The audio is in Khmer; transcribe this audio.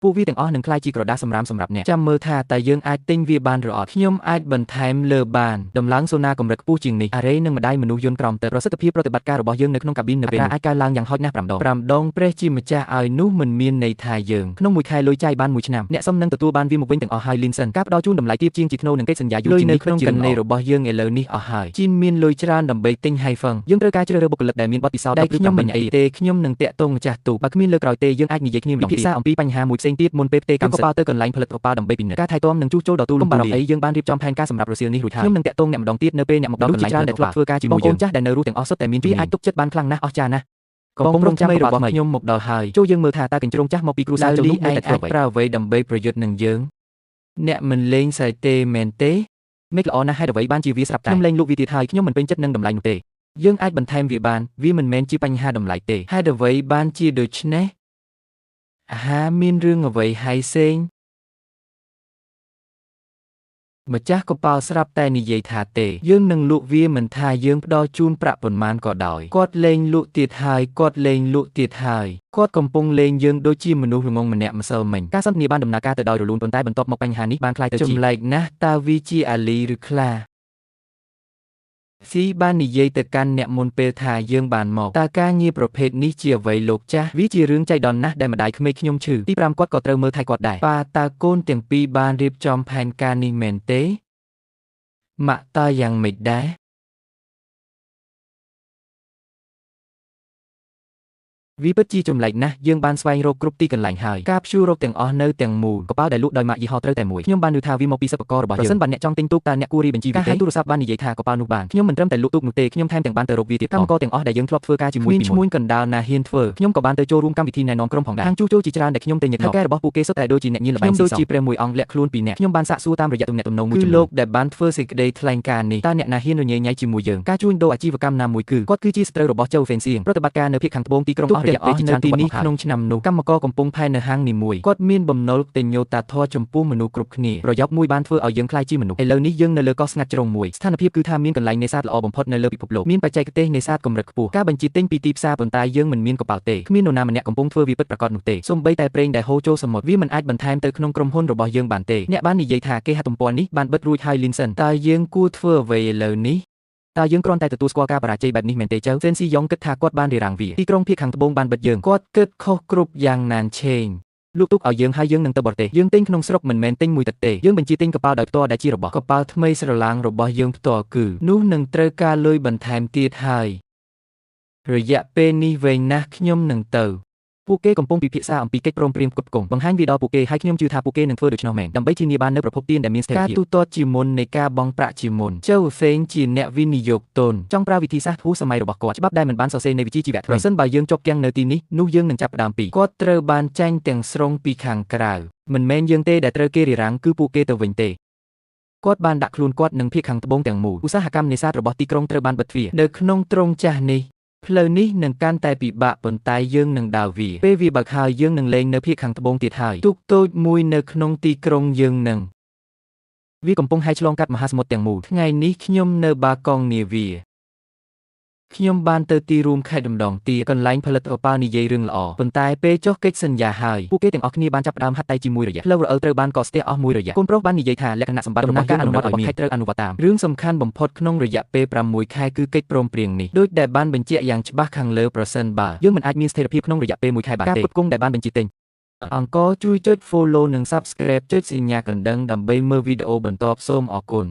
ពួកវាទាំងអស់នឹងក្លាយជាក្រដាសសម្រាមសម្រាប់អ្នកចាំមើលថាតើយើងអាចទិញវាបានឬអត់ខ្ញុំអាចបន្ថែមលើបានដំឡើងសូណាកម្រិតខ្ពស់ជាងនេះអារ៉េនិងម្ដាយមនុស្សយន្តក្រោមទឹកប្រសិទ្ធភាពប្រតិបត្តិការរបស់យើងនៅក្នុងកាប៊ីននៅពេលនេះអាចកើនឡើងយ៉ាងហោចណាស់5 ដងព្រះជាម្ចាស់ឲ្យនោះមិនមានន័យថាយើងក្នុងមួយខែលុយចាយបានមួយឆ្នាំអ្នកសមនឹងទទួលបានវាមកវិញទាំងអស់ហើយលីនសិនការផ្ដល់ជូនតម្លៃទាបជាងជាថ្នូរនឹងកិច្ចសន្យាយូរជាងនេះក្នុងកណេរបស់យើងឥឡូវនេះអស់ហើយជីនមានលុយច្រើនដើម្បីទិញ iPhone យើងត្រូវការជ្រើសរើសបុគ្គលិកដែលមានបទពិសោធន៍ដែលខ្ញុំមិនអីទេខ្ញុំនឹងតាក់ទងម្ចាស់ទូបើគ្មានលើក្រោយទេយើងអាចនិយាយគ្នាម្ដងទៀតពិភាក្សាអំពីបញ្ហាមួយផ្សេងទៀតមុនពេលផ្ទេរកម្មសិទ្ធិទៅកន្លែងផលិតឧបករណ៍ដើម្បីពិនិត្យការថែទាំនិងជួសជុលដ៏ទូលំទូលាយយើងបានរៀបចំផែនការសម្រាប់រសៀលនេះរួចហើយខ្ញុំនឹងតាក់ទងអ្នកម្ដងទៀតនៅពេលអ្នកមកដល់កន្លែងដែលធ្លាប់ធ្វើការជាមួយយើងបងប្អូនចាស់ដែលនៅរស់ទាំងអស់សុទ្ធតែមានវាអាចទុកចិត្តបានខ្លាំងណាស់អស្ចារ្យណាស់កំពុងរងចាំរបស់ខ្ញុំមកដល់ហើយចូលយើងមើលថាតើកញ្ជ្រោងចាស់មកពីគ្រួសារចូលនោះអាចប្រើអ្វីដើម្បីប្រយុទ្ធនឹងយើងអ្នកមិនលេងសើចទេមែនទេមេឃល្អណាស់ហេតុអ្វីបានជាវាស្រាប់តែខ្ញុំលេងលក់វាទៀតហើយខ្ញុំមិនពេញចិត្តនឹងតម្លៃនោះទេយើងអាចបន្ថែមវាបានវាមិនមែនជាបញ្ហាតម្លៃទេហេតុអ្វីបានជាដូច្នេះមានរឿងអ្វីហើយសេងម្ចាស់កប៉ាល់ស្រាប់តែនិយាយថាទេយើងនឹងលក់វាមិនថាយើងផ្ដល់ជូនប្រាក់ប៉ុន្មានក៏ដោយគាត់លេងលក់ទៀតហើយគាត់កំពុងលេងយើងដូចជាមនុស្សល្ងងម្នាក់ម្សិលមិញការសន្ទនាបានដំណើរការទៅដោយរលូនប៉ុន្តែបន្ទាប់មកបញ្ហានេះបានคล้ายទៅជាចម្លែកណាស់តើវាជាអាលីឬខ្លាស៊ីបាននិយាយទៅកាន់អ្នកមុនពេលថាយើងបានមកតើការងារប្រភេទនេះជាអ្វីលោកចាស់វាជារឿងចៃដន្យណាស់ដែលម្ដាយក្មេកខ្ញុំឈឺទី5គាត់ក៏ត្រូវមើលថែគាត់ដែរប៉ាតើកូនទាំងពីរបានរៀបចំផែនការនេះមែនទេម៉ាក់តើយ៉ាងម៉េចដែរវាពិតជាចម្លែកណាស់យើងបានស្វែងរកគ្រប់ទីកន្លែងហើយការព្យួររកទាំងអស់នៅទាំងមូលកប៉ាល់ដែលលក់ដោយម៉ាកយីហោត្រូវតែមួយខ្ញុំបានឮថាវាមកពីសិប្បកររបស់យើងប្រសិនបើអ្នកចង់ទិញទូកតើអ្នកគួររៀបបញ្ជីវាទេការហៅទូរស័ព្ទបាននិយាយថាកប៉ាល់នោះបានខ្ញុំមិនត្រឹមតែលក់ទូកនោះទេខ្ញុំថែមទាំងបានទៅរកវាទៀតកម្មករទាំងអស់ដែលយើងធ្លាប់ធ្វើការជាមួយពីមុនឈ្មួញកណ្ដាលណាហ៊ានធ្វើខ្ញុំក៏បានទៅចូលរួមកម្មវិធីណែនាំក្រុមផងដែរខាងជួសជុលជាច្រើនដែលខ្ញុំតែញឹកញាប់ថៅកែរបស់ពួកគេសុទ្ធតែដូចជាអ្នកញៀនល្បែងស៊ីសងខ្ញុំដូចជាព្រះមួយអង្គលាក់ខ្លួនពីអ្នកខ្ញុំបានសាកសួរតាមរយៈទំនាក់ទំនងមួយចំនួនគឺលោកដែលបានធ្វើសេចក្តីថ្លែងការណ៍នេះតើអ្នកណាហ៊ានរញ៉េញ៉ៃជាមួយយើងការជួញដូរអាជីវកម្មណាមួយគឺគាត់គឺជាស្ត្រូវរបស់ជូហ្វេនសៀងប្រតិបត្តិការនៅភាគខាងត្បូងទីក្រុងអស់រយៈពេលជាច្រើនទីនេះក្នុងឆ្នាំនោះកម្មករកំពុងផែននៅហាងនីមួយគាត់មានបំណុលទិញញោតាធរចំពោះមនុស្សគ្រប់គ្នាប្រយោគមួយបានធ្វើឲ្យយើងខ្លាចជាមនុស្សឥឡូវនេះយើងនៅលើកោះស្ងាត់ជ្រុងមួយស្ថានភាពគឺថាមានកន្លែងនេសាទល្អបំផុតនៅលើពិភពលោកមានបច្ចេកទេសនេសាទកម្រិតខ្ពស់ការបញ្ជាទិញពីទីផ្សារប៉ុន្តែយើងមិនមានកប៉ាល់ទេគ្មាននរណាម្នាក់កំពុងធ្វើវាពិតប្រាកដនោះទេសូម្បីតែប្រេងដែលហូរចូលសមុទ្រវាមិនអាចបន្ថែមទៅក្នុងក្រុមហ៊ុនរបស់យើងបានទេអ្នកបាននិយាយថាគេហទំព័រនេះបានបិទរួចហើយលីនសិនតើយើងគួរធ្វើអ្វីឥឡូវនេះតើយើងគ្រាន់តែទទួលស្គាល់ការបរាជ័យបែបនេះមែនទេចៅសេនស៊ីយ៉ុងគិតថាគាត់បានរារាំងវាទីក្រុងភាគខាងត្បូងបានបិទយើងគាត់គិតខុសគ្រប់យ៉ាងណានឆេងលក់ទូកឲ្យយើងហើយយើងនឹងទៅបរទេសយើងទិញក្នុងស្រុកមិនមែនទិញមួយទឹកទេយើងបញ្ជាទិញកប៉ាល់ដោយផ្ទាល់ដែលជារបស់កប៉ាល់ថ្មីស្រឡាងរបស់យើងផ្ទាល់គឺនោះនឹងត្រូវការលុយបន្ថែមទៀតហើយរយៈពេលនេះវែងណាស់ខ្ញុំនឹងទៅពួកគេកំពុងពិភាក្សាអំពីកិច្ចព្រមព្រៀងផ្គត់ផ្គង់បង្ហាញវាដល់ពួកគេហើយខ្ញុំជឿថាពួកគេនឹងធ្វើដូច្នោះមែនដើម្បីធានាបាននូវប្រភពទានដែលមានស្ថិរភាពការទូទាត់ជាមុននៃការបង់ប្រាក់ជាមុនជូហ្វេងជាអ្នកវិនិយោគទុនចង់ប្រើវិធីសាស្ត្រហួសសម័យរបស់គាត់ច្បាប់ដែលមិនបានសរសេរនៃវិជ្ជាជីវៈប្រសិនបើយើងជាប់គាំងនៅទីនេះនោះយើងនឹងចាប់ផ្ដើមពីគាត់ត្រូវបានចាញ់ទាំងស្រុងពីខាងក្រៅមិនមែនយើងទេដែលត្រូវគេរារាំងគឺពួកគេទៅវិញទេគាត់បានដាក់ខ្លួនគាត់នឹងភាគខាងត្បូងទាំងមូលឧស្សាហកម្មនេសាទរបស់ទីក្រុងត្រូវបានបិទទ្វារនៅក្នុងទ្រង់ចាស់នេះផ្លូវនេះនឹងកាន់តែពិបាកប៉ុន្តែយើងនឹងដើរវាពេលវាបើកហើយយើងនឹងលេងនៅភាគខាងត្បូងទៀតហើយទូកតូចមួយនៅក្នុងទីក្រុងយើងនឹងវាកំពុងហែកឆ្លងកាត់មហាសមុទ្រទាំងមូលថ្ងៃនេះខ្ញុំនៅបាកុងនាវាខ្ញុំបានទៅទីរួមខេត្តម្ដងទៀតកន្លែងផលិតឧបករណ៍និយាយរឿងល្អប៉ុន្តែពេលចុះកិច្ចសន្យាហើយពួកគេទាំងអស់គ្នាបានចាប់ផ្ដើមហាត់តៃជាមួយរយៈផ្លូវរអិលត្រូវបានកកស្ទះអស់មួយរយៈកូនប្រុសបាននិយាយថាលក្ខណៈសម្បត្តិរបស់ការអនុវត្តឲ្យមានត្រូវអនុវត្តតាមរឿងសំខាន់បំផុតក្នុងរយៈពេល6ខែគឺកិច្ចព្រមព្រៀងនេះដូចដែលបានបញ្ជាក់យ៉ាងច្បាស់ខាងលើប្រសិនបើយើងមិនអាចមានស្ថិរភាពក្នុងរយៈពេល1ខែបានទេការផ្គត់ផ្គង់ដែលបានបញ្ជាទិញអង្គជួយចុច follow និង subscribe ចុចសញ្ញាកណ្ដឹងដើម្បីមើលវីដេអូបន្ទាប់សូមអរគុណ